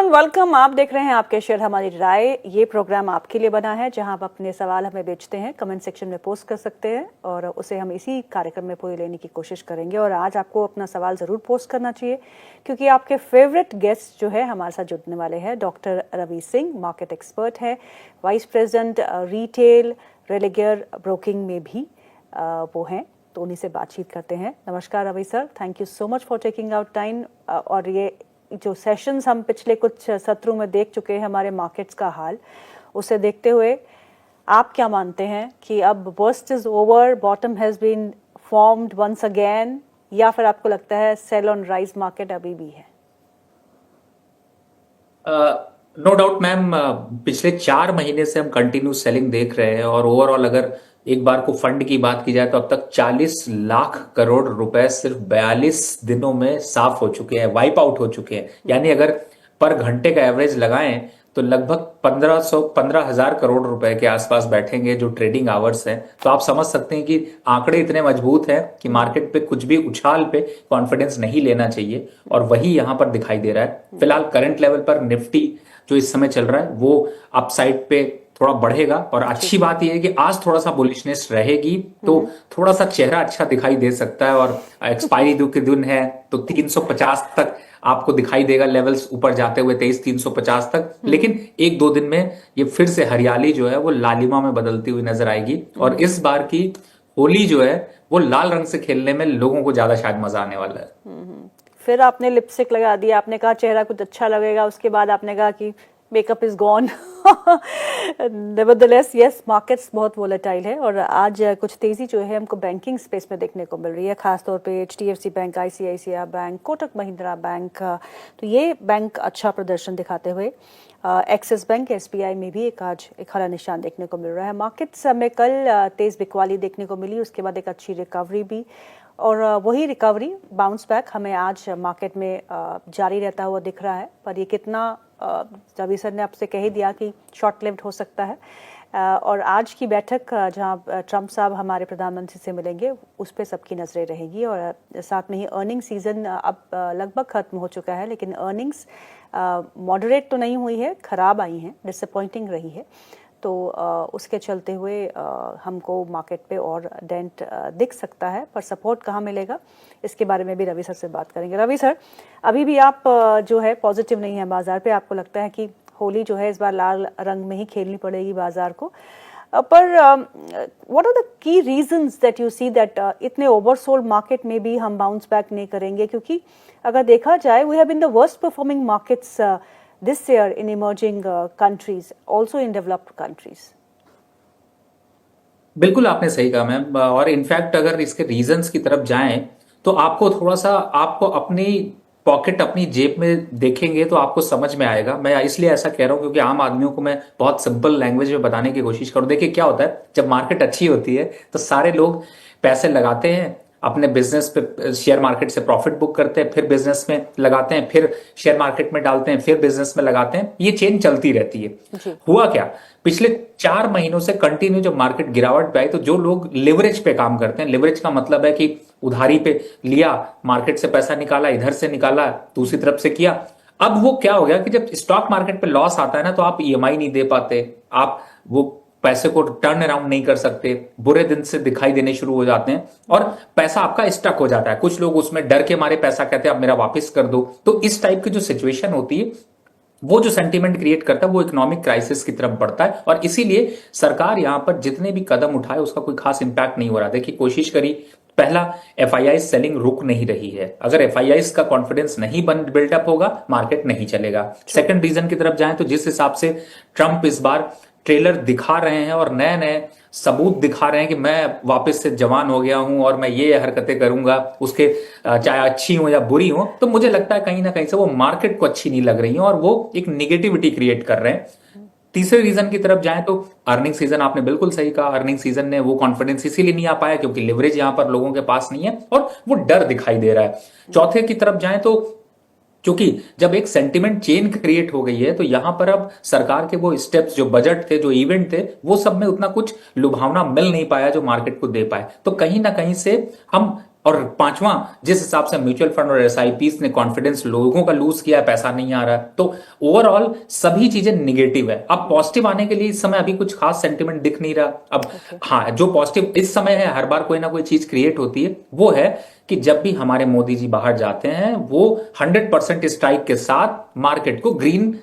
Everyone, welcome. आप देख रहे हैं आपके शेयर हमारी राय। ये प्रोग्राम आपके लिए बना है जहां आप अपने सवाल हमें भेजते हैं, कमेंट सेक्शन में पोस्ट कर सकते हैं और उसे हम इसी कार्यक्रम में पूरी लेने की कोशिश करेंगे। और आज आपको अपना सवाल ज़रूर पोस्ट करना चाहिए क्योंकि आपके फेवरेट गेस्ट जो है हमारे साथ जुड़ने वाले हैं। Doctor Ravi Singh market expert है, vice president retail Religare broking में भी वो हैं, तो उन्हीं से बातचीत करते हैं। नमस्कार Ravi sir, thank you so much for taking out time. और ये जो सेशंस हम पिछले कुछ सत्रों में देख चुके हैं हमारे मार्केट्स का हाल, उसे देखते हुए आप क्या मानते हैं कि अब worst is over, bottom has been formed once again, या फिर आपको लगता है सेल ऑन राइज मार्केट अभी भी है? नो डाउट मैम, पिछले 4 महीने से हम कंटिन्यू सेलिंग देख रहे हैं और ओवरऑल अगर एक बार को फंड की बात की जाए तो अब तक 40 लाख करोड़ रुपए सिर्फ 42 दिनों में साफ हो चुके हैं, वाइप आउट हो चुके हैं। यानी अगर पर घंटे का एवरेज लगाएं तो लगभग 15,000 करोड़ रुपए के आसपास बैठेंगे जो ट्रेडिंग आवर्स हैं। तो आप समझ सकते हैं कि आंकड़े इतने मजबूत हैं कि मार्केट पे कुछ भी उछाल पे कॉन्फिडेंस नहीं लेना चाहिए, और वही यहां पर दिखाई दे रहा है। फिलहाल करंट लेवल पर निफ्टी जो इस समय चल रहा है वो अपसाइड पे थोड़ा बढ़ेगा, और अच्छी बात यह है कि आज थोड़ा सा बुलिशनेस रहेगी तो थोड़ा सा चेहरा अच्छा दिखाई दे सकता है। और एक्सपायरी के दिन है तो 350 तक आपको दिखाई देगा लेवल्स ऊपर जाते हुए, 23,350 तक। लेकिन एक दो दिन में ये फिर से हरियाली जो है वो लालिमा में बदलती हुई नजर आएगी, और इस बार की होली जो है वो लाल रंग से खेलने में लोगों को ज्यादा शायद मजा आने वाला है। फिर आपने लिपस्टिक लगा दिया, आपने कहा चेहरा कुछ अच्छा लगेगा, उसके बाद आपने कहा कि makeup is gone. Nevertheless yes, markets बहुत वोलेटाइल है और आज कुछ तेजी जो है हमको बैंकिंग स्पेस में देखने को मिल रही है, खासतौर पे HDFC bank, ICICI bank, Kotak Mahindra bank. तो ये बैंक अच्छा प्रदर्शन दिखाते हुए एक्सिस बैंक, SBI में भी आज एक हरा निशान देखने को मिल रहा है। मार्केट्स में कल तेज बिकवाली देखने को मिली, उसके बाद एक अच्छी रिकवरी भी, और वही रिकवरी बाउंस बैक हमें आज मार्केट में जारी रहता हुआ दिख रहा है। पर ये कितना, रवि सर ने आपसे कह ही दिया कि शॉर्ट लिव्ड हो सकता है। और आज की बैठक जहां ट्रंप साहब हमारे प्रधानमंत्री से मिलेंगे, उस पर सबकी नजरें रहेगी। और साथ में ही अर्निंग सीजन अब लगभग खत्म हो चुका है, लेकिन अर्निंग्स मॉडरेट तो नहीं हुई है, खराब आई हैं, डिसअपॉइंटिंग रही है। तो उसके चलते हुए हमको मार्केट पे और डेंट दिख सकता है, पर सपोर्ट कहाँ मिलेगा इसके बारे में भी रवि सर से बात करेंगे। रवि सर, अभी भी आप जो है पॉजिटिव नहीं है बाजार पे, आपको लगता है कि होली जो है इस बार लाल रंग में ही खेलनी पड़ेगी बाजार को। पर what are the key reasons that you see that इतने ओवरसोल्ड मार्केट में भी हम बाउंस बैक नहीं करेंगे? क्योंकि अगर देखा जाए we have been the worst performing markets this year in emerging countries, also in developed countries. बिल्कुल आपने सही कहा मैम, और इनफैक्ट अगर इसके रीजंस की तरफ जाएं तो आपको थोड़ा सा, आपको अपनी पॉकेट, अपनी जेब में देखेंगे तो आपको समझ में आएगा। मैं इसलिए ऐसा कह रहा हूं क्योंकि आम आदमियों को मैं बहुत सिंपल लैंग्वेज में बताने की कोशिश करूं। देखिए क्या होता है, जब मार्केट अच्छी होती है तो सारे लोग पैसे लगाते हैं अपने बिजनेस पे, शेयर मार्केट से प्रॉफिट बुक करते हैं, फिर बिजनेस में लगाते हैं, फिर शेयर मार्केट में डालते हैं, फिर बिजनेस में लगाते हैं। ये चेन चलती रहती है। हुआ क्या, पिछले 4 महीनों से कंटिन्यू जब मार्केट गिरावट पे आई तो जो लोग लिवरेज पे काम करते हैं, लिवरेज का मतलब है कि उधारी पे लिया, मार्केट से पैसा निकाला, इधर से निकाला, दूसरी तरफ से किया। अब वो क्या हो गया कि जब स्टॉक मार्केट पे लॉस आता है ना तो आप EMI नहीं दे पाते, आप वो पैसे को टर्न अराउंड नहीं कर सकते, बुरे दिन से दिखाई देने शुरू हो जाते हैं और पैसा आपका स्टक हो जाता है। कुछ लोग उसमें डर के मारे पैसा कहते हैं अब मेरा वापस कर दो। तो इस टाइप की जो सिचुएशन होती है, वो जो सेंटीमेंट क्रिएट करता है वो इकोनॉमिक क्राइसिस की तरफ बढ़ता है, और इसीलिए सरकार यहां पर जितने भी कदम उठाए उसका कोई खास इंपैक्ट नहीं हो रहा। देखिए कोशिश करी, पहला FII सेलिंग रुक नहीं रही है। अगर FII का कॉन्फिडेंस नहीं बिल्डअप होगा, मार्केट नहीं चलेगा। सेकंड रीजन की तरफ जाएं तो जिस हिसाब से ट्रंप इस बार ट्रेलर दिखा रहे हैं और नए नए सबूत दिखा रहे हैं कि मैं वापस से जवान हो गया हूं और मैं ये हरकतें करूंगा, उसके चाहे अच्छी हो या बुरी हो, तो मुझे लगता है कहीं ना कहीं से वो मार्केट को अच्छी नहीं लग रही है और वो एक निगेटिविटी क्रिएट कर रहे हैं। तीसरे रीजन की तरफ जाएं तो अर्निंग सीजन, आपने बिल्कुल सही कहा, अर्निंग सीजन ने वो कॉन्फिडेंस इसीलिए नहीं आ पाया क्योंकि लिवरेज यहां पर लोगों के पास नहीं है और वो डर दिखाई दे रहा है। चौथे की तरफ जाएं तो क्योंकि जब एक सेंटिमेंट चेन क्रिएट हो गई है तो यहां पर अब सरकार के वो स्टेप्स, जो बजट थे, जो इवेंट थे, वो सब में उतना कुछ लुभावना मिल नहीं पाया जो मार्केट को दे पाए। तो कहीं ना कहीं से हम और पांचवा, जिस हिसाब से म्यूचुअल फंड और एसआईपीस ने कॉन्फिडेंस लोगों का लूज किया है, पैसा नहीं आ रहा है, तो ओवरऑल सभी चीजें निगेटिव है। अब पॉजिटिव आने के लिए इस समय अभी कुछ खास सेंटिमेंट दिख नहीं रहा। अब ओके। हाँ, जो पॉजिटिव इस समय है, हर बार कोई ना कोई चीज क्रिएट होती है, वो है कि जब भी हमारे मोदी जी बाहर जाते हैं वो 100% स्ट्राइक के साथ मार्केट को ग्रीन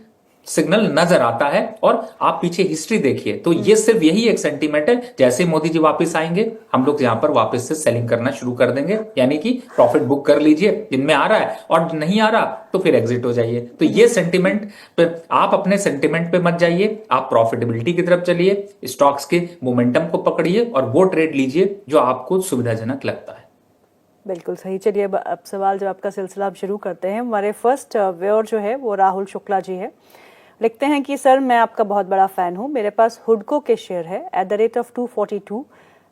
सिग्नल नजर आता है। और आप पीछे हिस्ट्री देखिए तो ये सिर्फ यही एक सेंटीमेंट है, जैसे मोदी जी वापस आएंगे हम लोग यहां पर वापस से सेलिंग करना शुरू कर देंगे, यानी कि प्रॉफिट बुक कर लीजिए जिनमें आ रहा है, और नहीं आ रहा तो फिर एग्जिट हो जाइए। तो ये सेंटीमेंट पे आप अपने सेंटीमेंट पे मत जाइए, आप प्रॉफिटेबिलिटी की तरफ चलिए, स्टॉक्स के मोमेंटम को पकड़िए और वो ट्रेड लीजिए जो आपको सुविधाजनक लगता है। बिल्कुल सही। चलिए अब सवाल जवाब का सिलसिला आप शुरू करते हैं। हमारे फर्स्ट व्यूअर जो है वो राहुल शुक्ला जी है। लिखते हैं कि सर मैं आपका बहुत बड़ा फ़ैन हूँ, मेरे पास हुडको के शेयर है @ 242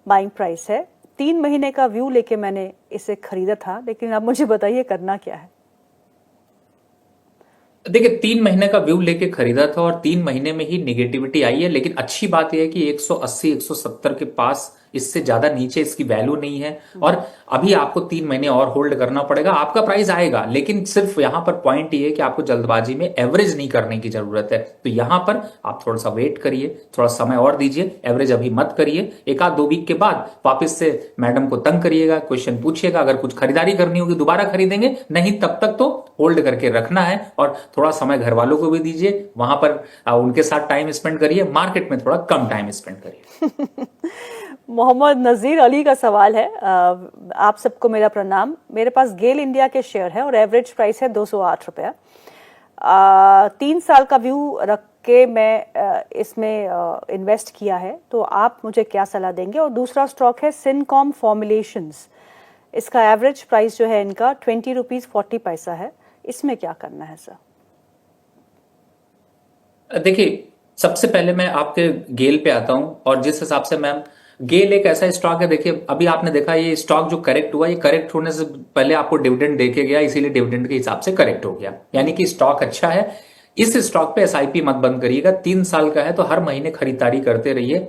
बाइंग प्राइस है। 3 महीने का व्यू लेके मैंने इसे खरीदा था, लेकिन अब मुझे बताइए करना क्या है। देखिए 3 महीने का व्यू लेके खरीदा था और 3 महीने में ही निगेटिविटी आई है, लेकिन अच्छी बात यह है कि 180 170 के पास, इससे ज्यादा नीचे इसकी वैल्यू नहीं है। और अभी आपको 3 महीने और होल्ड करना पड़ेगा, आपका प्राइस आएगा, लेकिन सिर्फ यहां पर पॉइंट ये है कि आपको जल्दबाजी में एवरेज नहीं करने की जरूरत है। तो यहां पर आप थोड़ा सा वेट करिए, थोड़ा समय और दीजिए, एवरेज अभी मत करिए। 1-2 वीक के बाद वापस से मैडम को तंग करिएगा, क्वेश्चन पूछिएगा, अगर कुछ खरीदारी करनी होगी दोबारा खरीदेंगे, नहीं तब तक तो होल्ड करके रखना है। और थोड़ा समय घर वालों को भी दीजिए, वहां पर उनके साथ टाइम स्पेंड करिए, मार्केट में थोड़ा कम टाइम स्पेंड करिए। मोहम्मद नज़ीर अली का सवाल है, आप सबको मेरा प्रणाम। मेरे पास गेल इंडिया के शेयर है और एवरेज प्राइस है 208 रुपया। 3 साल का व्यू रख के मैं इसमें इन्वेस्ट किया है, तो आप मुझे क्या सलाह देंगे। और दूसरा स्टॉक है सिनकॉम फॉर्मुलेशंस, इसका एवरेज प्राइस जो है इनका 20 रुपीज़ 40 पैसा है, इसमें क्या करना है सर। देखिए सबसे पहले मैं आपके गेल पे आता हूं, और जिस हिसाब से मैम गेल एक ऐसा स्टॉक है, देखिए अभी आपने देखा ये स्टॉक जो करेक्ट हुआ, ये करेक्ट होने से पहले आपको डिविडेंड देके गया, इसीलिए डिविडेंड के हिसाब से करेक्ट हो गया, यानी कि स्टॉक अच्छा है। इस स्टॉक पे एसआईपी मत बंद करिएगा, 3 साल का है तो हर महीने खरीदारी करते रहिए।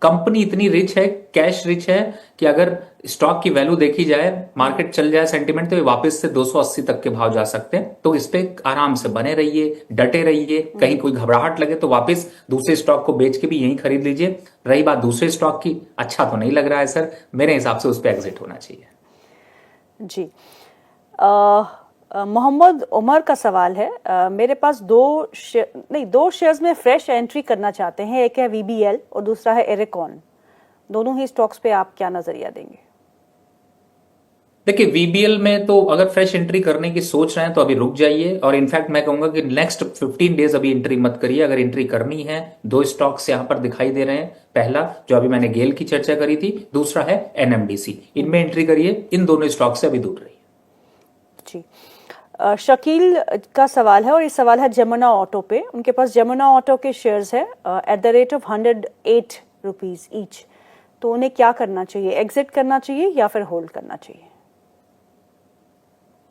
कंपनी इतनी रिच है, कैश रिच है, कि अगर स्टॉक की वैल्यू देखी जाए, मार्केट चल जाए सेंटीमेंट, तो ये वापस से 280 तक के भाव जा सकते हैं। तो इस पे आराम से बने रहिए, डटे रहिए, कहीं कोई घबराहट लगे तो वापस दूसरे स्टॉक को बेच के भी यहीं खरीद लीजिए। रही बात दूसरे स्टॉक की, अच्छा तो नहीं लग रहा है सर, मेरे हिसाब से उस पर एग्जिट होना चाहिए। जी। मोहम्मद उमर का सवाल है, मेरे पास दो शेयर्स में फ्रेश एंट्री करना चाहते हैं, एक है वीबीएल और दूसरा है एरेकॉन। दोनों ही स्टॉक्स पे आप क्या नजरिया देंगे। देखिए वीबीएल में तो अगर फ्रेश एंट्री करने की सोच रहे हैं तो अभी रुक जाइए, और इनफैक्ट मैं कहूंगा कि नेक्स्ट 15 डेज अभी एंट्री मत करिए। अगर एंट्री करनी है, 2 स्टॉक्स यहां पर दिखाई दे रहे हैं, पहला जो अभी मैंने गेल की चर्चा करी थी, दूसरा है एनएमडीसी, इनमें एंट्री करिए, इन दोनों स्टॉक से अभी दूर रहिए। जी। शकील का सवाल है, और ये सवाल है जमुना ऑटो पे। उनके पास जमुना ऑटो के शेयर्स है @ 108 रुपीज ईच, तो उन्हें क्या करना चाहिए, एग्जिट करना चाहिए या फिर होल्ड करना चाहिए।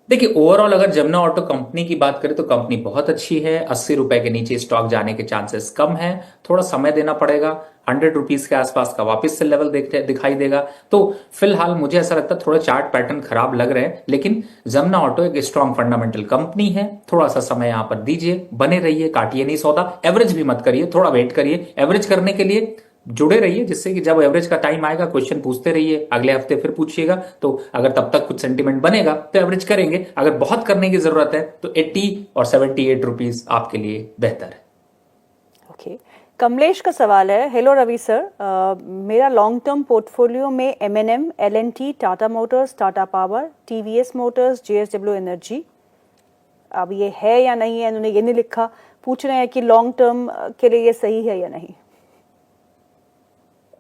देखिए ओवरऑल अगर जमुना ऑटो कंपनी की बात करें तो कंपनी बहुत अच्छी है, 80 रुपए के नीचे स्टॉक जाने के चांसेस कम है, थोड़ा समय देना पड़ेगा, 100 रुपीज के आसपास का वापस से लेवल दिखाई देगा। तो फिलहाल मुझे ऐसा लगता है थोड़ा चार्ट पैटर्न खराब लग रहे हैं, लेकिन जमुना ऑटो एक स्ट्रॉन्ग फंडामेंटल कंपनी है, थोड़ा सा समय यहां पर दीजिए, बने रहिए, काटिए नहीं सौदा, एवरेज भी मत करिए, थोड़ा वेट करिए। एवरेज करने के लिए जुड़े रहिए, जिससे कि जब एवरेज का टाइम आएगा क्वेश्चन पूछते रहिए, अगले हफ्ते फिर पूछिएगा, तो अगर तब तक कुछ सेंटीमेंट बनेगा तो एवरेज करेंगे। अगर बहुत करने की जरूरत है तो 80 और 78 रुपीज आपके लिए बेहतर है। ओके। कमलेश का सवाल है, हेलो रवि सर, मेरा लॉन्ग टर्म पोर्टफोलियो में MNM, LNT, Tata Motors, Tata Power, TVS Motors, JSW Energy, अब ये है या नहीं है, इन्होंने ये नहीं लिखा, पूछ रहे हैं कि लॉन्ग टर्म के लिए ये सही है या नहीं।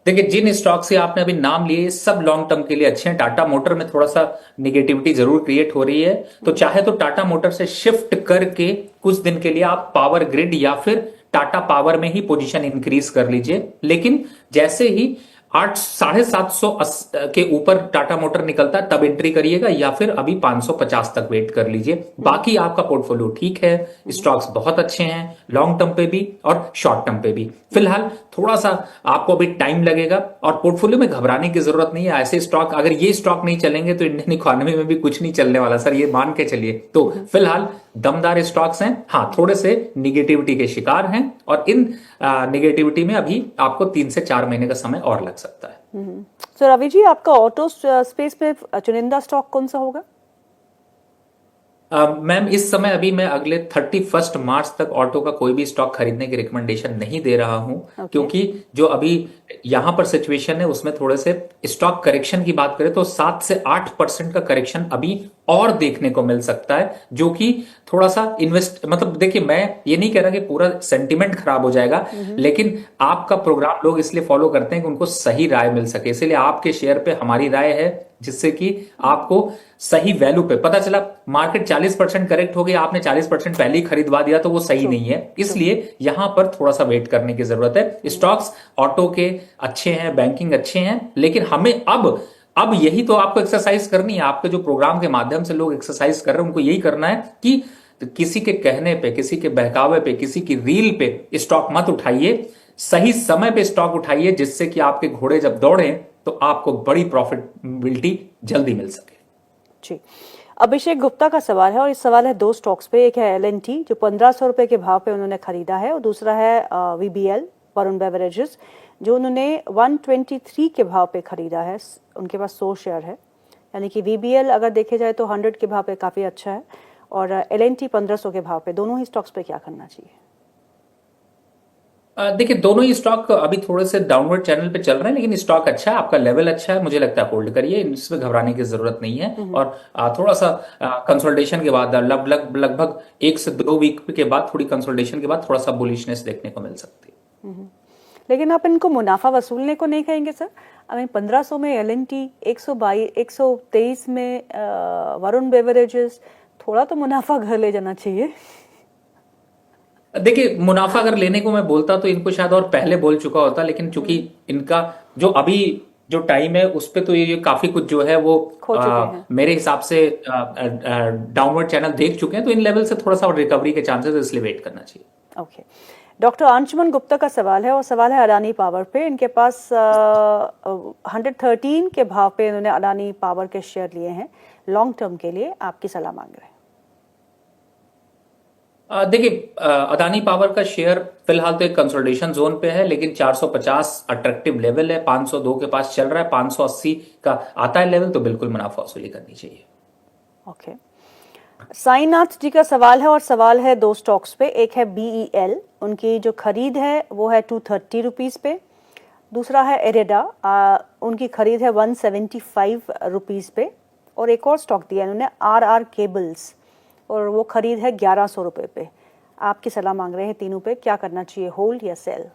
देखिए जिन स्टॉक से आपने अभी नाम लिए सब लॉन्ग टर्म के लिए अच्छे हैं। टाटा मोटर में थोड़ा सा निगेटिविटी जरूर क्रिएट हो रही है, तो चाहे तो टाटा मोटर से शिफ्ट करके कुछ दिन के लिए आप पावर ग्रिड या फिर टाटा पावर में ही पोजीशन इंक्रीज कर लीजिए। लेकिन जैसे ही आठ 750 के ऊपर टाटा मोटर निकलता है तब एंट्री करिएगा, या फिर अभी 550 तक वेट कर लीजिए। बाकी आपका पोर्टफोलियो ठीक है, स्टॉक्स बहुत अच्छे हैं, लॉन्ग टर्म पे भी और शॉर्ट टर्म पे भी। फिलहाल थोड़ा सा आपको अभी टाइम लगेगा और पोर्टफोलियो में घबराने की जरूरत नहीं है। ऐसे स्टॉक, अगर ये स्टॉक नहीं चलेंगे तो इंडियन इकोनॉमी में भी कुछ नहीं चलने वाला सर, ये मान के चलिए। तो फिलहाल दमदार स्टॉक्स हैं, हाँ थोड़े से निगेटिविटी के शिकार हैं, और इन निगेटिविटी में अभी आपको 3 से 4 महीने का समय और लग सकता है। सो रवि जी, आपका ऑटो स्पेस में चुनिंदा स्टॉक कौन सा होगा? मैम इस समय अभी मैं अगले 31 मार्च तक ऑटो का कोई भी स्टॉक खरीदने की रिकमेंडेशन नहीं दे रहा हूं, क्योंकि जो अभी यहां पर सिचुएशन है उसमें थोड़े से स्टॉक करेक्शन की बात करें तो 7 से 8% का करेक्शन अभी और देखने को मिल सकता है, जो कि थोड़ा सा इन्वेस्ट, मतलब देखिए मैं ये नहीं कह रहा कि पूरा सेंटिमेंट खराब हो जाएगा, लेकिन आपका प्रोग्राम लोग इसलिए फॉलो करते हैं कि उनको सही राय मिल सके, इसलिए आपके शेयर पे हमारी राय है, जिससे कि आपको सही वैल्यू पे पता चला। मार्केट 40% करेक्ट हो गया, आपने 40% पहले ही खरीदवा दिया तो वो सही नहीं है, इसलिए यहां पर थोड़ा सा वेट करने की जरूरत है। स्टॉक्स ऑटो के अच्छे हैं, बैंकिंग अच्छे हैं, लेकिन हमें अब यही तो आपको एक्सरसाइज करनी है। आपके जो प्रोग्राम के माध्यम से लोग एक्सरसाइज कर रहे हैं उनको यही करना है कि किसी के कहने पे, किसी के बहकावे पे, किसी की रील पे स्टॉक मत उठाइए, सही समय पे स्टॉक उठाइए, जिससे कि आपके घोड़े जब दौड़े तो आपको बड़ी प्रॉफिटेबिलिटी जल्दी मिल सके। जी, अभिषेक गुप्ता का सवाल है, और इस सवाल है 2 स्टॉक्स पे। एक है एल&टी जो 1500 रुपए के भाव पे उन्होंने खरीदा है, और दूसरा है वीबीएल वरुण बेवरेजेस जो उन्होंने 123 के भाव पे खरीदा है। उनके पास 100 शेयर है, यानी कि वीबीएल अगर देखे जाए तो 100 के भाव पे काफी अच्छा है, और एल&टी 1500 के भाव पे। दोनों ही स्टॉक्स पे क्या करना चाहिए? देखिए दोनों ही स्टॉक अभी थोड़े से डाउनवर्ड चैनल पे चल रहे हैं, लेकिन स्टॉक अच्छा है, आपका लेवल अच्छा है, मुझे लगता है होल्ड करिए, इसमें घबराने की जरूरत नहीं है। और थोड़ा सा कंसोलिडेशन के बाद लगभग 1 से 2 वीक के बाद, थोड़ी कंसोलिडेशन के बाद थोड़ा सा बुलिशनेस देखने को मिल सकती है। लेकिन आप इनको मुनाफा वसूलने को नहीं कहेंगे सर? आई मीन 1500 में एल&टी, 123 में वरुण बेवरेजेस, थोड़ा तो मुनाफा घर ले जाना चाहिए। देखिए मुनाफा अगर लेने को मैं बोलता तो इनको शायद और पहले बोल चुका होता, लेकिन चूंकि इनका जो अभी जो टाइम है उस पे तो ये काफी कुछ जो है वो खो चुके हैं। मेरे हिसाब से डाउनवर्ड चैनल देख चुके हैं, तो इन लेवल से थोड़ा सा रिकवरी के चांसेस, इसलिए वेट करना चाहिए। ओके, डॉक्टर अंशुमन गुप्ता का सवाल है, और सवाल है अडानी पावर पे। इनके पास 113 के भाव पे इन्होंने अडानी पावर के शेयर लिए हैं लॉन्ग टर्म के लिए, आपकी सलाह मांग रहे हैं। देखिए अदानी पावर का शेयर फिलहाल तो एक कंसोलिडेशन जोन पे है, लेकिन 450 अट्रैक्टिव लेवल है, 502 के पास चल रहा है, 580 का आता है लेवल, तो बिल्कुल मुनाफा वसूली करनी चाहिए। ओके, साईनाथ जी का सवाल है, और सवाल है 2 स्टॉक्स पे। एक है बीईएल, उनकी जो खरीद है वो है 230 रुपीज पे। दूसरा है एरेडा, उनकी खरीद है 175 रुपीज पे। और एक और स्टॉक दिया है उन्होंने, आरआर केबल्स, और वो खरीद है 1100 रुपए पे। आपकी सलाह मांग रहे हैं तीनों पे, क्या करना चाहिए, होल्ड या सेल?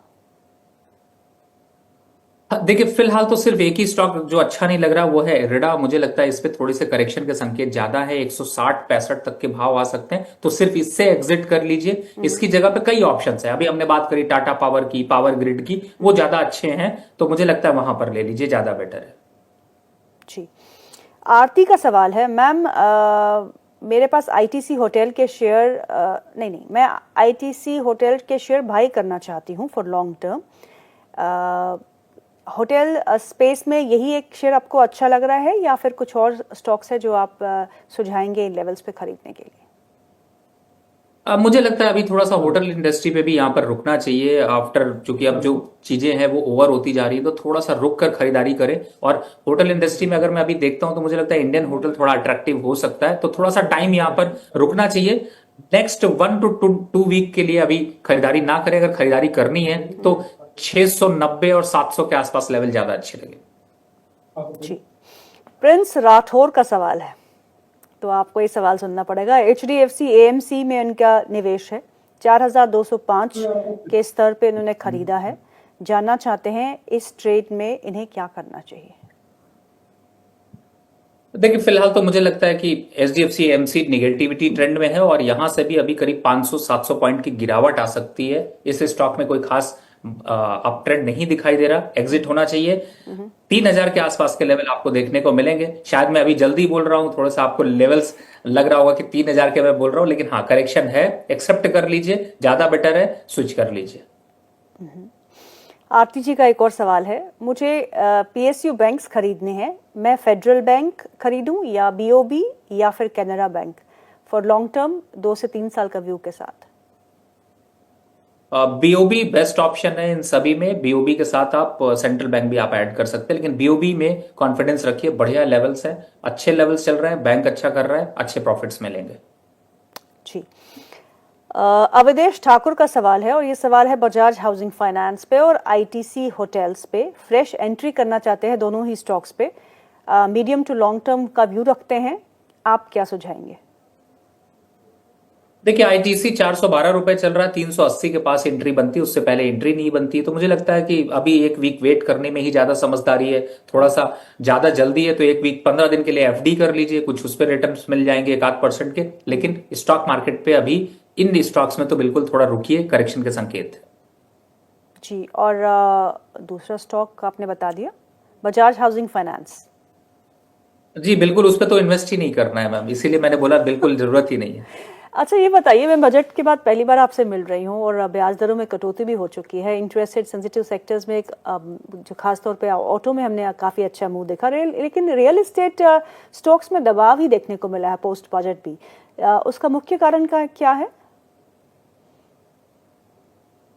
देखिए फिलहाल तो सिर्फ एक ही स्टॉक जो अच्छा नहीं लग रहा वो है एरेडा, मुझे लगता है इस पे थोड़ी से करेक्शन के संकेत ज्यादा है, 160-65 तक के भाव आ सकते हैं, तो सिर्फ इससे एग्जिट कर लीजिए। इसकी जगह पे कई ऑप्शंस है, अभी हमने बात करी टाटा पावर की, पावर ग्रिड की, वो ज्यादा अच्छे हैं, तो मुझे लगता है वहां पर ले लीजिए, ज्यादा बेटर है। जी, आरती का सवाल है, मैम मेरे पास आईटीसी होटल के शेयर नहीं, मैं आईटीसी होटल के शेयर बाई करना चाहती हूँ for long term. Hotel space में यही एक शेयर आपको अच्छा लग रहा है, या फिर कुछ और स्टॉक्स है जो आप सुझाएंगे इन लेवल्स पे खरीदने के लिए? मुझे लगता है अभी थोड़ा सा होटल इंडस्ट्री पे भी यहाँ पर रुकना चाहिए, आफ्टर चूंकि अब जो चीजें हैं वो ओवर होती जा रही है, तो थोड़ा सा रुक कर खरीदारी करें। और होटल इंडस्ट्री में अगर मैं अभी देखता हूं तो मुझे लगता है इंडियन होटल थोड़ा अट्रैक्टिव हो सकता है, तो थोड़ा सा टाइम यहाँ पर रुकना चाहिए। नेक्स्ट 1 to 2 वीक के लिए अभी खरीदारी ना करें, अगर खरीदारी करनी है तो 690 और 700 के आसपास लेवल ज्यादा अच्छे लगे। जी, प्रिंस राठौर का सवाल है, तो आपको ये सवाल सुनना पड़ेगा। एचडीएफसी एएमसी में इनका निवेश है, 4205 के स्तर पे इन्होंने खरीदा है। जानना चाहते हैं इस ट्रेड में इन्हें क्या करना चाहिए? देखिए फिलहाल तो मुझे लगता है कि एचडीएफसी एएमसी निगेटिविटी ट्रेंड में है, और यहां से भी अभी करीब 500-700 पॉइंट की गिरावट आ सकती है। इस स्टॉक में कोई खास अप ट्रेंड नहीं दिखाई दे रहा, एग्जिट होना चाहिए। 3,000 के आसपास के लेवल आपको देखने को मिलेंगे। शायद मैं अभी जल्दी बोल रहा हूं, थोड़ा सा आपको लेवल्स लग रहा होगा कि 3,000 के मैं बोल रहा हूं, लेकिन हाँ करेक्शन है, एक्सेप्ट कर लीजिए, ज्यादा बेटर है, स्विच कर लीजिए। आरती जी का एक और सवाल है, मुझे पीएसयू बैंक्स खरीदने हैं, मैं फेडरल बैंक खरीदूं या बीओबी या फिर Canara bank for long term 2 से 3 साल का व्यू के साथ? बीओबी बेस्ट ऑप्शन है इन सभी में। बीओबी के साथ आप सेंट्रल बैंक भी आप ऐड कर सकते हैं, लेकिन बीओबी में कॉन्फिडेंस रखिए, बढ़िया लेवल्स है, अच्छे लेवल्स चल रहे हैं, बैंक अच्छा कर रहा है, अच्छे प्रॉफिट्स मिलेंगे। जी। अवधेश ठाकुर का सवाल है, और ये सवाल है बजाज हाउसिंग फाइनेंस पे और आईटीसी होटल्स पे। फ्रेश एंट्री करना चाहते हैं दोनों ही स्टॉक्स पे, मीडियम टू लॉन्ग टर्म का व्यू रखते हैं, आप क्या सुझाएंगे? देखिए आईटीसी 412 रुपए चल रहा है, 380 के पास एंट्री बनती है, उससे पहले एंट्री नहीं बनती, तो मुझे लगता है कि अभी एक वीक वेट करने में ही ज्यादा समझदारी है। थोड़ा सा ज्यादा जल्दी है तो एक वीक 15 दिन के लिए एफडी कर लीजिए, कुछ उस पर रिटर्न मिल जाएंगे 1-8% के। लेकिन स्टॉक मार्केट पे अभी इन स्टॉक्स में तो बिल्कुल थोड़ा रुकिए, करेक्शन के संकेत है। जी, और दूसरा स्टॉक आपने बता दिया, बजाज हाउसिंग फाइनेंस। जी बिल्कुल, उस पर तो इन्वेस्ट ही नहीं करना है मैम, इसीलिए मैंने बोला बिल्कुल जरूरत ही नहीं है। अच्छा ये बताइए, मैं बजट के बाद पहली बार आपसे मिल रही हूँ और ब्याज दरों में कटौती भी हो चुकी है, इंटरेस्ट रेट सेंसिटिव सेक्टर्स में एक जो खास तौर पे ऑटो में हमने काफी अच्छा मूव देखा, लेकिन रियल एस्टेट स्टॉक्स में दबाव ही देखने को मिला है पोस्ट बजट भी। उसका मुख्य कारण का क्या है?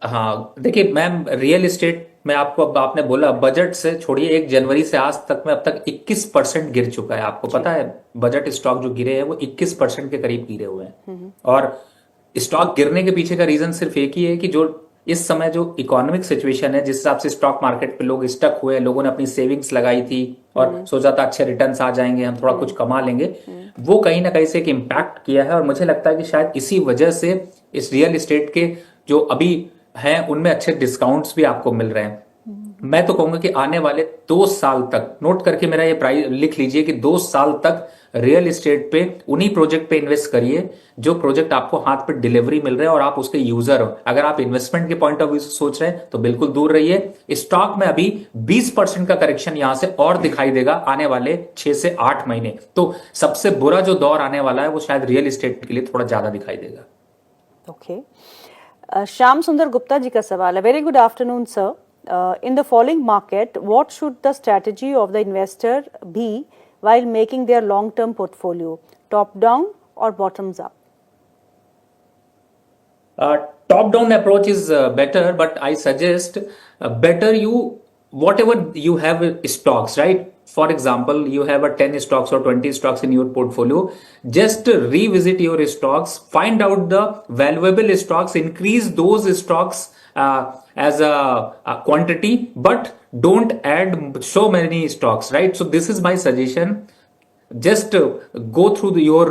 हाँ देखिए मैम, रियल एस्टेट में आपको, अब आपने बोला बजट से छोड़िए, 1 जनवरी से आज तक में अब तक 21% गिर चुका है। आपको जी। पता है बजट स्टॉक जो गिरे हैं वो 21% के करीब गिरे हुए हैं। और स्टॉक गिरने के पीछे का रीजन सिर्फ एक ही है कि जो इस समय जो इकोनॉमिक सिचुएशन है, जिस हिसाब से स्टॉक मार्केट पे लोग स्टक हुए, लोगों ने अपनी सेविंग्स लगाई थी और सोचा था अच्छे रिटर्न्स आ जाएंगे, हम थोड़ा कुछ कमा लेंगे, वो कहीं ना कहीं से एक इम्पैक्ट किया है। और मुझे लगता है कि शायद इसी वजह से इस रियल एस्टेट के जो अभी हैं उनमें अच्छे डिस्काउंट्स भी आपको मिल रहे हैं। मैं तो कहूंगा कि आने वाले 2 साल तक, नोट करके मेरा ये प्राइस लिख लीजिए कि 2 साल तक रियल एस्टेट पे उन्हीं प्रोजेक्ट पे इन्वेस्ट करिए जो प्रोजेक्ट आपको हाथ पे डिलीवरी मिल रहे हैं और आप उसके यूजर हो। अगर आप इन्वेस्टमेंट के पॉइंट ऑफ व्यू से सोच रहे हैं तो बिल्कुल दूर रहिए। स्टॉक में अभी 20% का करेक्शन यहां से और दिखाई देगा आने वाले 6 से 8 महीने, तो सबसे बुरा जो दौर आने वाला है वो शायद रियल एस्टेट के लिए थोड़ा ज्यादा दिखाई देगा। ओके। श्याम सुंदर गुप्ता जी का सवाल है, very good afternoon sir, in the falling market, what should the strategy of the investor be while making their long-term portfolio, top down or bottoms up? Top down approach is better, but I suggest better you, whatever you have stocks, right? For example, you have a 10 stocks or 20 stocks in your portfolio, just revisit your stocks, find out the valuable stocks, increase those stocks as a quantity, but don't add so many stocks, right? So this is my suggestion. Just go through your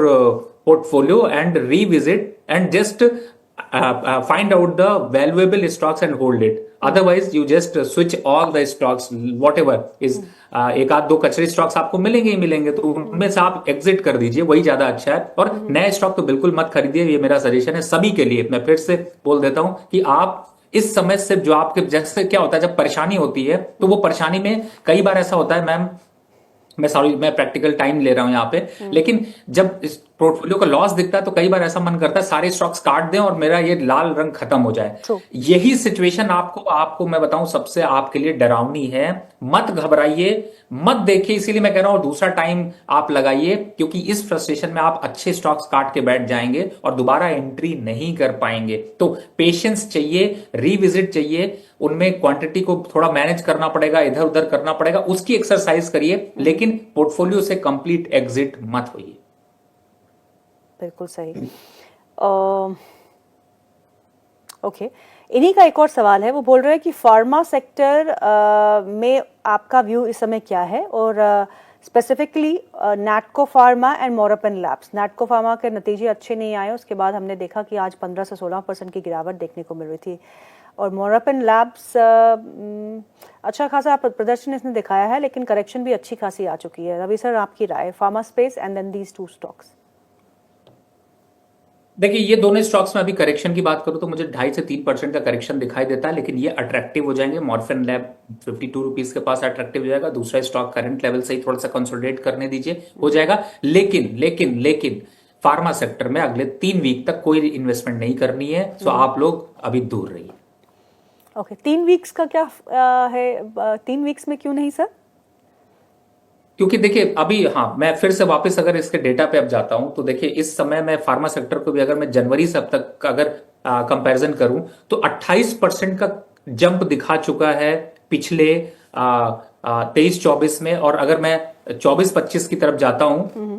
portfolio and revisit, and just find out the valuable stocks and hold it. Otherwise you just switch all the stocks, whatever is एक आध दो कचरे stocks आपको मिलेंगे ही मिलेंगे, तो उनमें से आप एग्जिट कर दीजिए, वही ज्यादा अच्छा है। और नए स्टॉक तो बिल्कुल मत खरीदिए, ये मेरा सजेशन है सभी के लिए। मैं फिर से बोल देता हूं कि आप इस समय से जो आपके, जैसे क्या होता है जब परेशानी होती है तो वो परेशानी में कई बार ऐसा होता है मैम, मैं प्रैक्टिकल टाइम ले रहा हूं यहाँ पे, लेकिन जब इस पोर्टफोलियो का लॉस दिखता है तो कई बार ऐसा मन करता है सारे स्टॉक्स काट दें और मेरा ये लाल रंग खत्म हो जाए। True. यही सिचुएशन आपको मैं बताऊं सबसे आपके लिए डरावनी है। मत घबराइए, मत देखिए, इसीलिए मैं कह रहा हूं दूसरा टाइम आप लगाइए, क्योंकि इस फ्रस्ट्रेशन में आप अच्छे स्टॉक्स काट के बैठ जाएंगे और दोबारा एंट्री नहीं कर पाएंगे। तो पेशेंस चाहिए, रिविजिट चाहिए, उनमें क्वांटिटी को थोड़ा मैनेज करना पड़ेगा, इधर उधर करना पड़ेगा, उसकी एक्सरसाइज करिए, लेकिन पोर्टफोलियो से कंप्लीट एग्जिट मत होइए। बिल्कुल सही। ओके, इन्हीं का एक और सवाल है, वो बोल रहे हैं कि फार्मा सेक्टर में आपका व्यू इस समय क्या है, और specifically Natco pharma and Morepen labs. Natco pharma के नतीजे अच्छे नहीं आए, उसके बाद हमने देखा कि आज 15 से 16% की गिरावट देखने को मिल रही थी, और मोरपन लैब्स अच्छा खासा प्रदर्शन इसने दिखाया है, लेकिन करेक्शन भी अच्छी खासी आ चुकी है। रवि सर, आपकी राय, pharma space and then these two stocks. देखिए ये दोनों स्टॉक्स में अभी करेक्शन की बात करूं तो मुझे 2.5 से 3% का करेक्शन दिखाई देता है, लेकिन ये अट्रैक्टिव हो जाएंगे। मॉर्फिन लैब 52 रुपीज के पास अट्रैक्टिव हो जाएगा। दूसरा स्टॉक करंट लेवल से ही थोड़ा सा कंसोलिडेट करने दीजिए, हो जाएगा। लेकिन लेकिन लेकिन फार्मा सेक्टर में अगले 3 वीक तक कोई इन्वेस्टमेंट नहीं करनी है, सो आप लोग अभी दूर रहिए। ओके, 3 वीक्स का क्या है? 3 वीक्स में क्यों नहीं सर? क्योंकि देखिए अभी, हाँ, मैं फिर से वापस अगर इसके डेटा पे अब जाता हूं तो देखिए इस समय मैं फार्मा सेक्टर को भी अगर मैं जनवरी से अब तक का अगर कंपैरिजन करूं तो 28% का जंप दिखा चुका है पिछले 23-24 में। और अगर मैं 24-25 की तरफ जाता हूं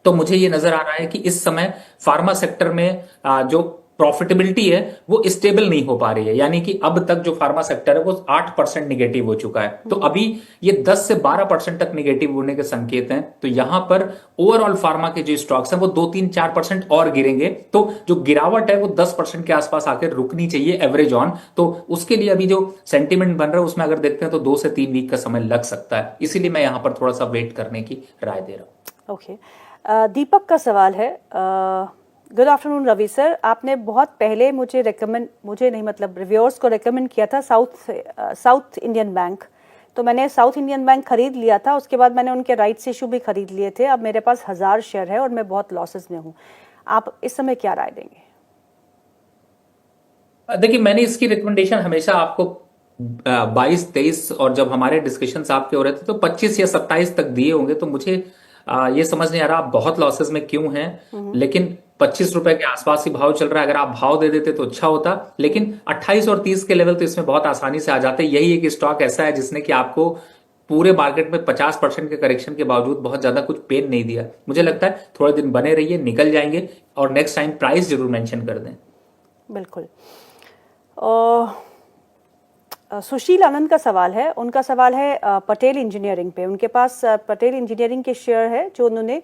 तो मुझे ये नजर आ रहा है कि इस समय फार्मा सेक्टर में जो प्रॉफिटेबिलिटी है वो स्टेबल नहीं हो पा रही है। यानी कि अब तक जो फार्मा सेक्टर है वो 8% निगेटिव हो चुका है, तो अभी ये 10 से 12% तक निगेटिव होने के संकेत हैं। तो यहां पर ओवरऑल फार्मा के जो स्टॉक्स हैं वो 2-3-4% और गिरेंगे, तो जो गिरावट है वो 10% के आसपास आकर रुकनी चाहिए एवरेज ऑन। तो उसके लिए अभी जो सेंटिमेंट बन रहा है उसमें अगर देखते हैं तो 2 से 3 वीक का समय लग सकता है, इसीलिए मैं यहां पर थोड़ा सा वेट करने की राय दे रहा हूं। ओके, दीपक का सवाल है। गुड आफ्टरनून रवि सर, आपने बहुत पहले मुझे नहीं मतलब रिव्यूअर्स को रेकमेंड किया था साउथ इंडियन बैंक। तो मैंने साउथ इंडियन बैंक खरीद लिया था, उसके बाद मैंने उनके राइट्स इशू भी खरीद लिए थे। अब मेरे पास 1000 शेयर है और मैं बहुत लॉसेस में हूँ। आप इस समय क्या राय देंगे? देखिए मैंने इसकी रिकमेंडेशन हमेशा आपको 22-23 और जब हमारे डिस्कशन आपके हो रहे थे तो 25 या 27 तक दिए होंगे। तो मुझे ये समझ नहीं आ रहा आप बहुत लॉसेस में क्यों हैं। लेकिन 25 रुपए के आसपास ही भाव चल रहा है, अगर आप भाव दे देते तो अच्छा होता। लेकिन 28 और 30 के लेवल तो इसमें बहुत आसानी से आ जाते। यही एक स्टॉक ऐसा है जिसने कि आपको पूरे मार्केट में 50% के करेक्शन के बावजूद बहुत ज्यादा कुछ पेन नहीं दिया। मुझे लगता है थोड़े दिन बने रहिए, निकल जाएंगे। और नेक्स्ट टाइम प्राइस जरूर मेंशन कर दें। बिल्कुल। सुशील आनंद का सवाल है। उनका सवाल है पटेल इंजीनियरिंग पे। उनके पास पटेल इंजीनियरिंग के शेयर है जो उन्होंने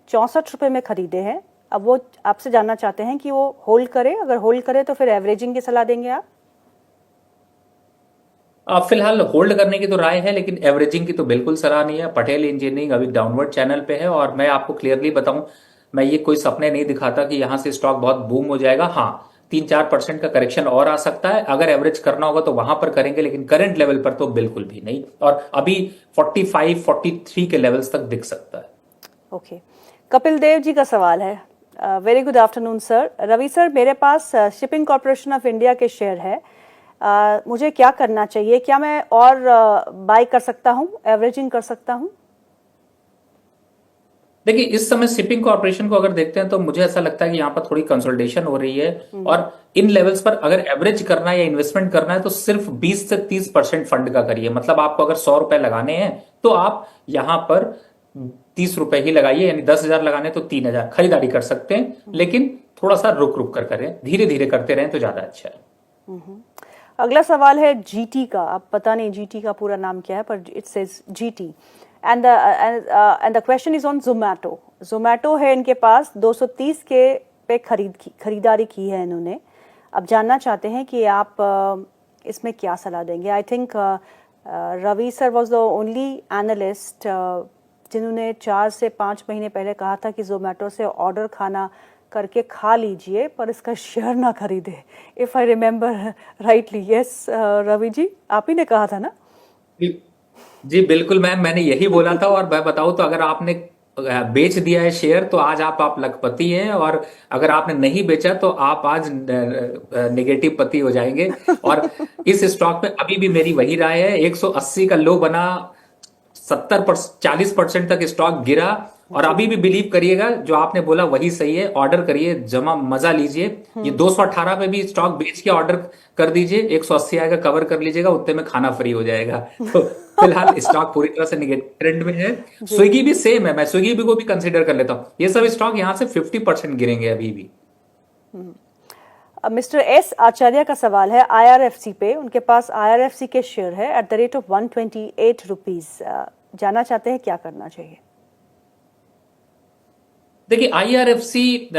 64 रुपए में खरीदे हैं। अब वो आपसे जानना चाहते हैं कि वो होल्ड करे, अगर होल्ड करे तो फिर एवरेजिंग की सलाह देंगे आप? फिलहाल होल्ड करने की तो राय है, लेकिन एवरेजिंग की तो बिल्कुल सलाह नहीं है। पटेल इंजीनियरिंग अभी डाउनवर्ड चैनल पे है और मैं आपको क्लियरली बताऊं, मैं ये कोई सपने नहीं दिखाता कि यहां से स्टॉक बहुत बूम हो जाएगा। हाँ, 3-4% का करेक्शन और आ सकता है। अगर एवरेज करना होगा तो वहां पर करेंगे, लेकिन करंट लेवल पर तो बिल्कुल भी नहीं। और अभी 45-43 के लेवल्स तक दिख सकता है। ओके, कपिल देव जी का सवाल है। Very good afternoon sir. Ravi sir, मेरे पास शिपिंग कॉरपोरेशन ऑफ इंडिया के शेयर है। मुझे क्या करना चाहिए? क्या मैं और बाय कर सकता हूँ, एवरेजिंग कर सकता हूँ? देखिए इस समय शिपिंग कॉर्पोरेशन को अगर देखते हैं तो मुझे ऐसा लगता है कि यहाँ पर थोड़ी कंसोलिडेशन हो रही है। और इन लेवल्स पर अगर एवरेज करना है या इन्वेस्टमेंट करना है तो सिर्फ 20 से 30% फंड का करिए। मतलब आपको अगर 100 रुपए लगाने हैं तो आप यहां पर 30 रुपए ही लगाइए, यानी 10,000 लगाने तो 3,000 खरीदारी कर सकते हैं। लेकिन थोड़ा सा रुक रुक कर करें, धीरे धीरे करते रहें तो ज्यादा अच्छा है। अगला सवाल है जीटी का। अब पता नहीं जीटी का पूरा नाम क्या है, पर it says GT and the question is on Zomato. Zomato है इनके पास 230 के पे खरीदारी की है इन्होंने। अब जानना चाहते हैं कि आप इसमें क्या सलाह देंगे। I think Ravi sir was the only analyst जिन्होंने 4 से 5 महीने पहले कहा था कि जोमैटो से ऑर्डर खाना करके खा लीजिए पर इसका शेयर ना खरीदे। If I remember rightly. Yes Ravi ji, आप ही ने कहा था ना? जी बिल्कुल मैम, मैंने यही बोला था। और मैं बताऊं तो अगर आपने बेच दिया है शेयर तो आज आप लखपति हैं, और अगर आपने नहीं बेचा तो आप आज नेगेटिव पति हो जाएंगे। और इस स्टॉक पे अभी भी मेरी वही राय है। 180 का लो बना, 40% तक स्टॉक गिरा, और अभी भी बिलीव करिएगा जो आपने बोला वही सही है। ऑर्डर करिए, जमा मजा लीजिए। ये 218 पे भी स्टॉक बेच के ऑर्डर कर दीजिए, 180 आएगा कवर कर लीजिएगा, उतने में खाना फ्री हो जाएगा। तो फिलहाल स्टॉक पूरी तरह से निगेटिव ट्रेंड में है। स्विगी भी सेम है, मैं स्विगी भी को भी कंसीडर कर लेता हूँ। ये सब स्टॉक यहाँ से 50% गिरेंगे अभी भी। मिस्टर एस आचार्य का सवाल है आईआरएफसी पे। उनके पास आईआरएफसी के शेयर है at the rate of 128 rupees. जानना चाहते हैं क्या करना चाहिए। देखिए आईआरएफसी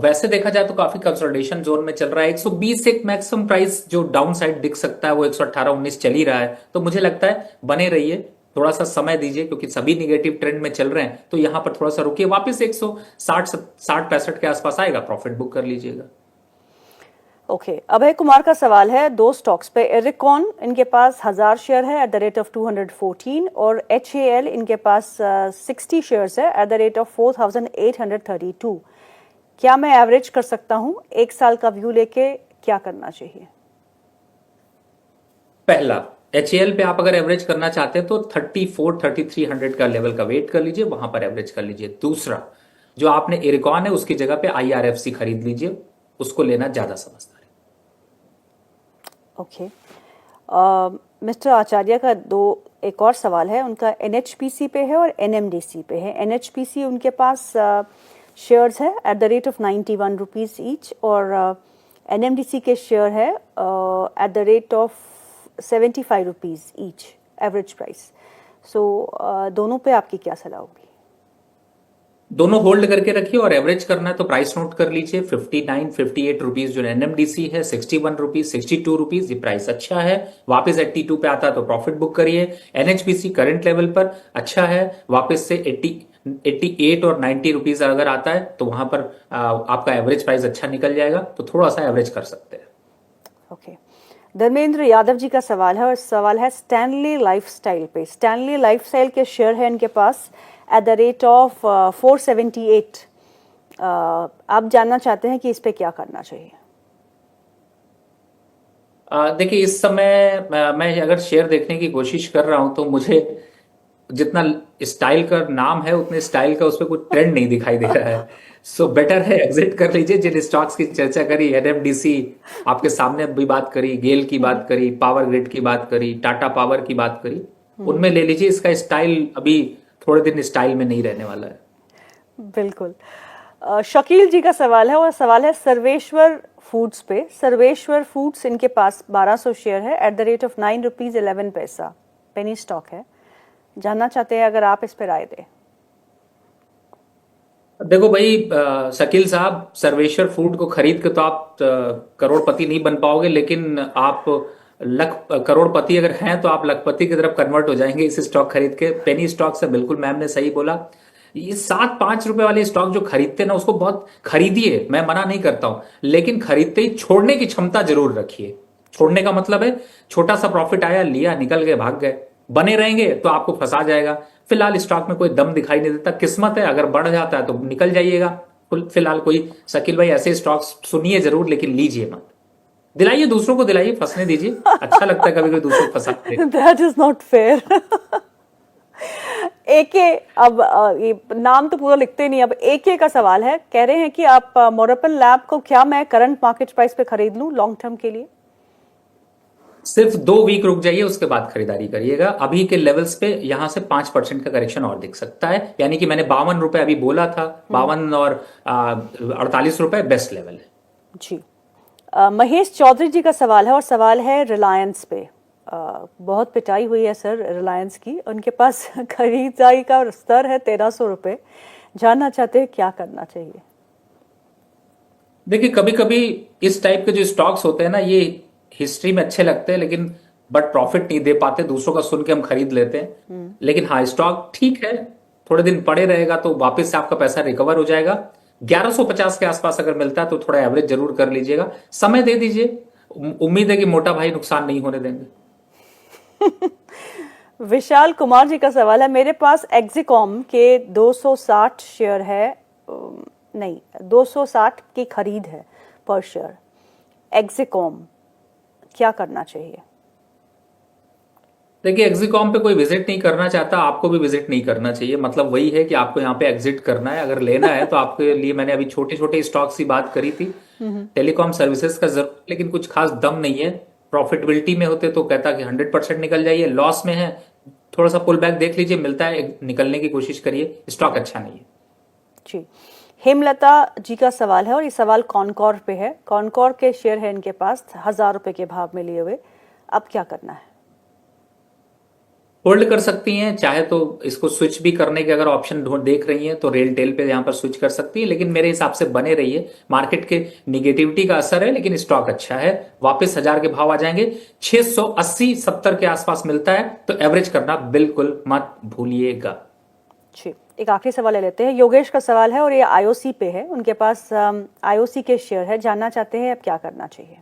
वैसे देखा जाए तो काफी कंसोलिडेशन जोन में चल रहा है। 120 एक मैक्सिमम प्राइस जो डाउन साइड दिख सकता है, वो 118-19 चल ही रहा है। तो मुझे लगता है बने रहिए, थोड़ा सा समय दीजिए, क्योंकि सभी निगेटिव ट्रेंड में चल रहे हैं, तो यहां पर थोड़ा सा रुकिए, वापस 160 के आसपास आएगा, प्रॉफिट बुक कर लीजिएगा। ओके, अभय कुमार का सवाल है दो स्टॉक्स पे, एरिकॉन इनके पास 1000 शेयर है एट द रेट ऑफ 214 और HAL इनके पास 60 शेयर्स है एट द रेट ऑफ 4832। क्या मैं एवरेज कर सकता हूं? एक साल का व्यू लेके क्या करना चाहिए? पहला, HAL पे आप अगर एवरेज करना चाहते हैं तो 34-3300 का लेवल का वेट कर लीजिए, वहां पर एवरेज कर लीजिए। दूसरा, जो आपने एरिकॉन है उसकी जगह पे IRFC खरीद लीजिए, उसको लेना ज्यादा समझदार है। ओके, मिस्टर आचार्य का एक और सवाल है, उनका NHPC पे है और NMDC पे है। NHPC उनके पास शेयर्स है at the rate of 91 rupees each और NMDC के शेयर है at the rate of 75 rupees each average price. So दोनों पे आपकी क्या सलाह होगी? दोनों होल्ड करके रखिए, और एवरेज करना है तो प्राइस नोट कर लीजिए। 59-58 रुपीज जो NMDC है, 61 रुपीज, 62 रुपीज, ये प्राइस अच्छा है। वापस 82 पे आता है तो प्रॉफिट बुक करिए। NHPC करंट लेवल पर अच्छा है, वापस से 88 और 90 रुपीज अगर आता है तो वहां पर आपका एवरेज प्राइस अच्छा निकल जाएगा, तो थोड़ा सा एवरेज कर सकते हैं। ओके, धर्मेंद्र यादव जी का सवाल है और सवाल है स्टैनली लाइफस्टाइल पे। स्टैनली लाइफस्टाइल के शेयर है इनके पास एट द रेट ऑफ 478। आप जानना चाहते हैं कि इस पे क्या करना चाहिए? देखिए, इस समय मैं अगर शेयर देखने की कोशिश कर रहा हूं तो मुझे जितना स्टाइल का नाम है उतने स्टाइल का उस पर कुछ ट्रेंड नहीं दिखाई दे रहा है। सो बेटर है एग्जिट कर लीजिए। जिन स्टॉक्स की चर्चा करी, NMDC आपके सामने भी बात करी, गेल की बात करी, पावर ग्रिड की बात करी, टाटा पावर की बात करी, उनमें ले लीजिए। इसका स्टाइल अभी थोड़े दिन स्टाइल में नहीं रहने वाला है। बिल्कुल। शकील जी का सवाल है और सवाल है सर्वेश्वर फूड्स पे। सर्वेश्वर फूड्स इनके पास 1200 शेयर है at the rate of 9 rupees 11 पैसा, पेनी स्टॉक है। जानना चाहते हैं अगर आप इस पे राय दें। देखो भाई, शकील साहब, सर्वेश्वर फूड को खरीद के तो आप करोड़पति नहीं बन पाओगे, लेकिन आप करोड़पति अगर हैं तो आप लखपति की तरफ कन्वर्ट हो जाएंगे इस स्टॉक खरीद के। पेनी स्टॉक से बिल्कुल मैम ने सही बोला। ये 7-5 रुपए वाले स्टॉक जो खरीदते ना, उसको बहुत खरीदिए, मैं मना नहीं करता हूं, लेकिन खरीदते ही छोड़ने की क्षमता जरूर रखिए। छोड़ने का मतलब है छोटा सा प्रॉफिट आया, लिया, निकल गए, भाग गए। बने रहेंगे तो आपको फंसा जाएगा। फिलहाल स्टॉक में कोई दम दिखाई नहीं देता, किस्मत है, अगर बढ़ जाता है तो निकल जाइएगा। फिलहाल कोई शकील भाई ऐसे स्टॉक्स सुनिए जरूर, लेकिन लीजिए मत। दिलाइए, दूसरों को दिलाइए, फंसने दीजिए। अच्छा लगता है कभी कोई दूसरों को फंसा दे। That is not fair. Okay, अब ये नाम तो पूरा लिखते नहीं। अब एके का सवाल है, कह रहे हैं कि आप मोरपन लैब को क्या मैं करंट मार्केट प्राइस पे खरीद लूं लॉन्ग टर्म के लिए? सिर्फ 2 वीक रुक जाइए, उसके बाद खरीदारी करिएगा। अभी के लेवल्स पे यहां से 5% का करेक्शन और दिख सकता है। यानी कि मैंने 52 रुपए अभी बोला था, 52 और 48 रुपए बेस्ट लेवल है जी। महेश चौधरी जी का सवाल है और सवाल है रिलायंस पे। बहुत पिटाई हुई है सर रिलायंस की, उनके पास खरीदारी का स्तर है 1300 रुपए। जानना चाहते हैं क्या करना चाहिए? देखिए, कभी कभी इस टाइप के जो स्टॉक्स होते हैं ना, ये हिस्ट्री में अच्छे लगते हैं, लेकिन बट प्रॉफिट नहीं दे पाते। दूसरों का सुन के हम खरीद लेते हैं, लेकिन हाँ, स्टॉक ठीक है, थोड़े दिन पड़े रहेगा तो वापस से आपका पैसा रिकवर हो जाएगा। 1150 के आसपास अगर मिलता है तो थोड़ा एवरेज जरूर कर लीजिएगा, समय दे दीजिए। उम्मीद है कि मोटा भाई नुकसान नहीं होने देंगे। विशाल कुमार जी का सवाल है, मेरे पास एक्सिकॉम के 260 शेयर है, नहीं 260 की खरीद है पर शेयर। एक्सिकॉम, क्या करना चाहिए? देखिए, एक्सिकॉम पे कोई विजिट नहीं करना चाहता, आपको भी विजिट नहीं करना चाहिए। मतलब वही है कि आपको यहाँ पे एग्जिट करना है। अगर लेना है तो आपके लिए मैंने अभी छोटे छोटे स्टॉक्स की बात करी थी। टेलीकॉम सर्विसेज का जरूर, लेकिन कुछ खास दम नहीं है। प्रॉफिटेबिलिटी में होते तो कहता कि 100% निकल जाइए, लॉस में है, थोड़ा सा पुल बैक देख लीजिए, मिलता है निकलने की कोशिश करिए। स्टॉक अच्छा नहीं है जी। हेमलता जी का सवाल है और ये सवाल कॉनकॉर पे है। कॉनकॉर के शेयर है इनके पास 1000 रुपए के भाव में लिए हुए, अब क्या करना है? होल्ड कर सकती हैं, चाहे तो इसको स्विच भी करने के अगर ऑप्शन ढूंढ देख रही हैं तो रेल टेल पे यहाँ पर स्विच कर सकती है, लेकिन मेरे हिसाब से बने रहिए। मार्केट के निगेटिविटी का असर है, लेकिन स्टॉक अच्छा है, वापस 1000 के भाव आ जाएंगे। 680-70 के आसपास मिलता है तो एवरेज करना बिल्कुल मत भूलिएगा। जी, एक आखिरी सवाल ले लेते हैं। योगेश का सवाल है और ये आईओसी पे है, उनके पास आईओसी के शेयर है, जानना चाहते हैं अब क्या करना चाहिए।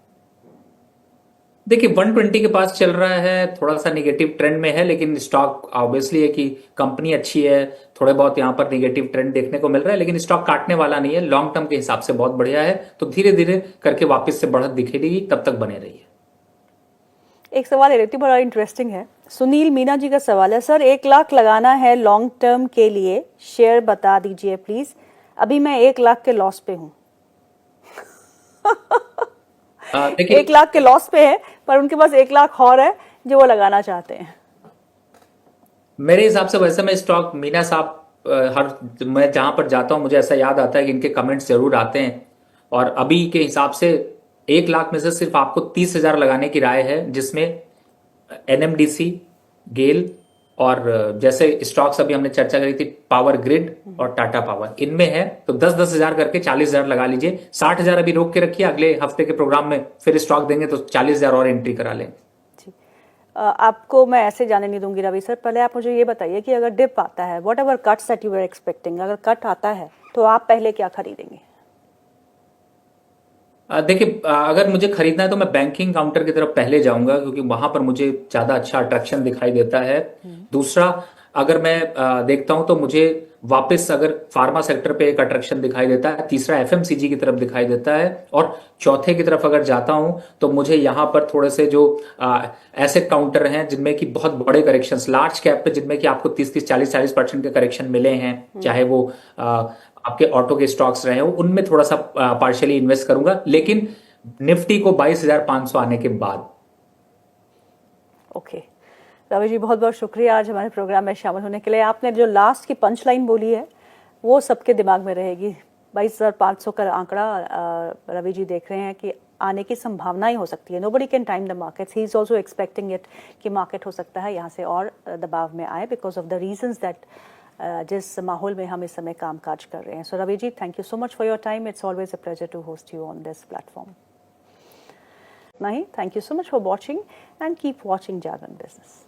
देखिए 120 के पास चल रहा है, थोड़ा सा निगेटिव ट्रेंड में है, लेकिन स्टॉक ऑब्वियसली है कि कंपनी अच्छी है, थोड़े बहुत यहाँ पर निगेटिव ट्रेंड देखने को मिल रहा है, लेकिन स्टॉक काटने वाला नहीं है, लॉन्ग टर्म के हिसाब से बहुत बढ़िया है, तो धीरे धीरे करके वापस से बढ़त दिखेगी, तब तक बने रहिए। एक सवाल ले लेती हूँ, बड़ा इंटरेस्टिंग है। सुनील मीना जी का सवाल है, सर 1 लाख लगाना है लॉन्ग टर्म के लिए, शेयर बता दीजिए प्लीज, अभी मैं 1 लाख के लॉस पे हूँ। देखिए 1 लाख के लॉस पे है, पर उनके पास 1 लाख और है जो वो लगाना चाहते हैं। मेरे हिसाब से वैसे मैं स्टॉक मीना साहब मैं जहां पर जाता हूं मुझे ऐसा याद आता है कि इनके कमेंट्स जरूर आते हैं, और अभी के हिसाब से 1 लाख में से सिर्फ आपको 30,000 लगाने की राय है, जिसमें एनएमडीसी, गेल और जैसे स्टॉक्स अभी हमने चर्चा करी थी पावर ग्रिड और टाटा पावर, इनमें है तो 10-10 हजार करके 40,000 लगा लीजिए। 60,000 अभी रोक के रखिए, अगले हफ्ते के प्रोग्राम में फिर स्टॉक देंगे तो 40,000 और एंट्री करा लें। जी, आपको मैं ऐसे जाने नहीं दूंगी रवि सर, पहले आप मुझे ये बताइए कि अगर डिप आता है, whatever cuts that you are expecting, अगर कट आता है तो आप पहले क्या खरीदेंगे? देखिए अगर मुझे खरीदना है तो मैं बैंकिंग काउंटर की तरफ पहले जाऊंगा, क्योंकि वहां पर मुझे ज्यादा अच्छा अट्रैक्शन दिखाई देता है। दूसरा, अगर मैं देखता हूं तो मुझे वापस अगर फार्मा सेक्टर पे एक अट्रैक्शन दिखाई देता है, तीसरा एफएमसीजी की तरफ दिखाई देता है, और चौथे की तरफ अगर जाता हूं तो मुझे यहां पर थोड़े से जो ऐसे काउंटर हैं जिनमें कि बहुत बड़े करेक्शंस, लार्ज कैप पे जिनमें कि आपको 30-30, 40-40% के करेक्शन मिले हैं, चाहे वो आपके ऑटो के स्टॉक्स रहे हो, उनमें थोड़ा सा पार्शियली इन्वेस्ट करूंगा, लेकिन निफ्टी को 22,500 आने के बाद। ओके रवि जी, बहुत बहुत शुक्रिया आज हमारे प्रोग्राम में शामिल होने के लिए। आपने जो लास्ट की पंच लाइन बोली है वो सबके दिमाग में रहेगी। 22,500 का आंकड़ा रवि जी देख रहे हैं कि आने की संभावनाएं हो सकती है। Nobody can time the markets, he is also expecting it कि मार्केट हो सकता है यहाँ से और दबाव में आए because of the reasons that जिस माहौल में हम इस समय काम काज कर रहे हैं। So Ravi ji, thank you so much for your time, it's always a pleasure to host you on this platform. नहीं, thank you so much for watching and keep watching Jagran business.